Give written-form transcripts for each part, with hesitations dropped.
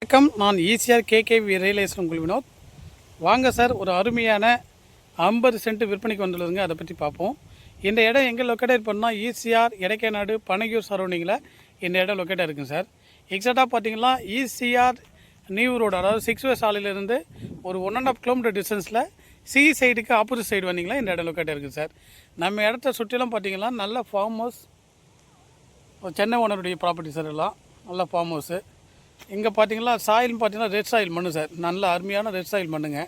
வணக்கம். நான் ECR KKV real estate உங்கள் வினோத். வாங்க சார், ஒரு அருமையான 50 சென்ட் விற்பனைக்கு வந்துள்ளதுங்க. அதை பற்றி பார்ப்போம். இந்த இடம் எங்கே லொக்கேட் பண்ணால் ஈசிஆர் எடைக்கநாடு பனகியூர் சரௌண்டிங்கில் இந்த இடம் லொக்கேட்டாக இருக்குங்க சார். எக்ஸாக்டாக பார்த்தீங்கன்னா ஈசிஆர் நியூ ரோடு, அதாவது 6 வே சாலையிலேருந்து ஒரு 1.5 கிலோமீட்டர் டிஸ்டன்ஸில் சி சைடுக்கு ஆப்போசிட் சைடு வந்தீங்களா இந்த இடம் லொக்கேட்டாக இருக்குது சார். நம்ம இடத்த சுற்றிலும் பார்த்தீங்கன்னா நல்ல ஃபார்ம் ஹவுஸ், சென்னை ஓனருடைய ப்ராப்பர்ட்டி சார். எல்லாம் நல்ல ஃபார்ம் ஹவுஸு. இங்கே பார்த்தீங்கன்னா சாயில்னு பார்த்தீங்கன்னா ரெட் சாயில் மண்ணு சார். நல்ல அருமையான ரெட் சாயில் மண்ணுங்க.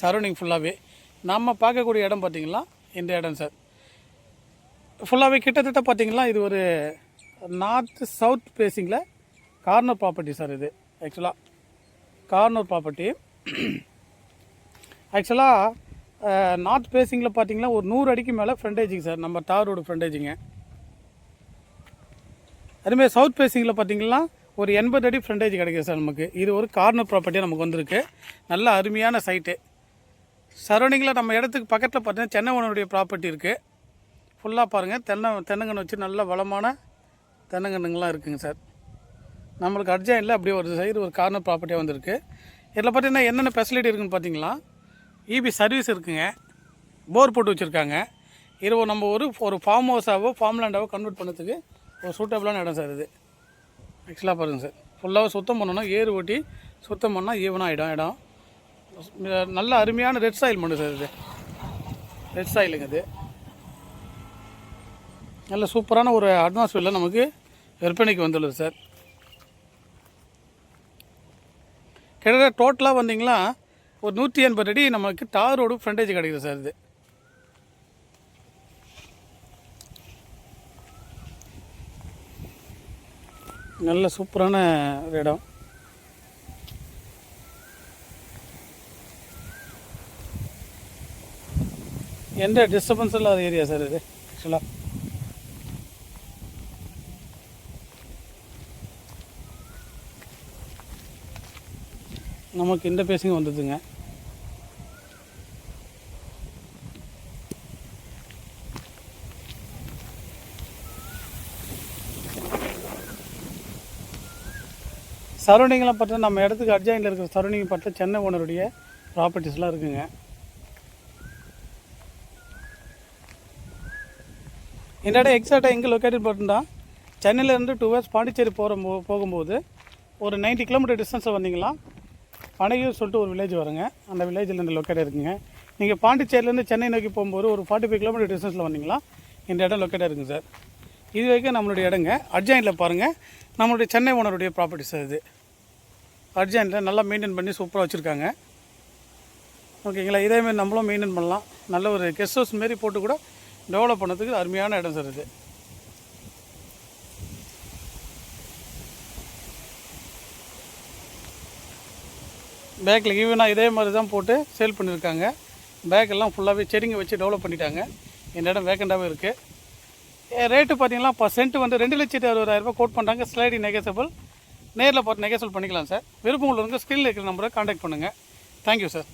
சரௌண்டிங் ஃபுல்லாகவே நம்ம பார்க்கக்கூடிய இடம் பார்த்திங்கன்னா இந்த இடம் சார். ஃபுல்லாகவே கிட்டத்தட்ட பார்த்திங்கன்னா இது ஒரு நார்த் சவுத் ஃபேஸிங்கில் கார்னர் ப்ராப்பர்ட்டி சார். இது ஆக்சுவலாக கார்னர் ப்ராப்பர்ட்டி. ஆக்சுவலாக நார்த் ஃபேஸிங்கில் பார்த்திங்கன்னா ஒரு 100 அடிக்கு மேலே ஃப்ரண்டேஜிங் சார். நம்ம தார் ரோடு ஃப்ரண்டேஜிங்க. அதுமாதிரி சவுத் ஃபேஸிங்கில் பார்த்திங்கன்னா ஒரு 80 அடி ஃப்ரண்டேஜ் கிடைக்குது சார் நமக்கு. இது ஒரு கார்னர் ப்ராப்பர்ட்டியாக நமக்கு வந்திருக்கு. நல்ல அருமையான சைட்டு. சரௌண்டிங்கில் நம்ம இடத்துக்கு பக்கத்தில் பார்த்தீங்கன்னா சென்னை ஓனருடைய ப்ராப்பர்ட்டி இருக்குது. ஃபுல்லாக பாருங்கள், தென்னங்கன்று வச்சு நல்ல வளமான தென்னங்கன்றுங்கள்லாம் இருக்குங்க சார். நம்மளுக்கு அர்ஜென்ட்டில் அப்படியே ஒரு சைடு ஒரு கார்னர் ப்ராப்பர்ட்டியாக வந்திருக்கு. இதில் பார்த்தீங்கன்னா என்னென்ன ஃபெசிலிட்டி இருக்குதுன்னு பார்த்தீங்களா, இபி சர்வீஸ் இருக்குங்க, போர் போட்டு வச்சுருக்காங்க. இது நம்ம ஒரு ஃபார்ம் ஹவுஸாவோ ஃபார்ம் லேண்டாவோ கன்வெர்ட் பண்ணுறதுக்கு ஒரு சூட்டபிளான இடம் சார் இது. ஆக்சுவலாக பாருங்கள் சார், ஃபுல்லாக சுத்தம் பண்ணணும். ஏறு ஓட்டி சுத்தம் பண்ணால் ஈவனாக இடம். நல்ல அருமையான ரெட் சாயில் மண்ணு சார். இது ரெட் சாயிலுங்க. இது நல்ல சூப்பரான ஒரு அட்மாஸ்பியரில் நமக்கு விற்பனைக்கு வந்துள்ளது சார். கிட்டத்தட்ட டோட்டலாக வந்தீங்கன்னா ஒரு 180 அடி நமக்கு தார் ரோடு ஃப்ரண்டேஜ் கிடைக்குது சார். இது நல்ல சூப்பரான ஒரு இடம். எந்த டிஸ்டர்பன்ஸ் இல்லாத ஏரியா சார் இது. ஆக்சுவலாக நமக்கு இந்த பேசிங்க வந்ததுங்க. சரௌண்டிங்கெலாம் பார்த்தா நம்ம இடத்துக்கு அர்ஜென்ட்டில் இருக்கிற சரௌண்டிங் பார்த்தா சென்னை ஓனருடைய ப்ராப்பர்ட்டிஸ்லாம் இருக்குங்க. இந்த இடம் எக்ஸாக்டாக எங்கே லொக்கேட்டட் பார்த்தா சென்னையிலேருந்து 2 hours பாண்டிச்சேரி போகும்போது ஒரு 90 கிலோமீட்டர் டிஸ்டன்ஸில் வந்தீங்களா பனகியூர் சொல்லிட்டு ஒரு வில்லேஜ் வருங்க. அந்த வில்லேஜில் இந்த லொக்கேட் இருக்குங்க. நீங்கள் பாண்டிச்சேரியிலேருந்து சென்னை நோக்கி போகும்போது ஒரு 45 கிலோமீட்டர் டிஸ்டன்ஸில் வந்தீங்களா இந்த இடம் லொக்கேட்டாக இருக்குங்க சார். இது வரைக்கும் நம்மளுடைய இடங்க. அர்ஜென்ட்டில் பாருங்கள், நம்மளுடைய சென்னை ஓனருடைய ப்ராப்பர்ட்டி சார். இது அர்ஜென்ட்டில் நல்லா மெயின்டைன் பண்ணி சூப்பராக வச்சுருக்காங்க. ஓகேங்களா. இதேமாரி நம்மளும் மெயின்டைன் பண்ணலாம். நல்ல ஒரு கெஸ்ட் ஹவுஸ் மாரி போட்டு கூட டெவலப் பண்ணதுக்கு அருமையான இடம் சார். இது பேக்கில் ஈவனாக இதே மாதிரி தான் போட்டு சேல் பண்ணியிருக்காங்க. பேக்கெல்லாம் ஃபுல்லாகவே செடிங்க வச்சு டெவலப் பண்ணிட்டாங்க. இந்த இடம் வேக்கண்டாகவே இருக்குது. ரேட்டு பார்த்தீங்கன்னா சென்ட் வந்து 2,60,000 கோட் பண்ணுறாங்க. ஸ்லைடி நெகசபிள். நேரில் பார்த்து நெகசபிள் பண்ணிக்கலாம் சார். விருப்பம் உள்ளவங்க ஸ்க்ரீனில் இருக்கிற நம்பரை கான்டாக்ட் பண்ணுங்கள். Thank you sir.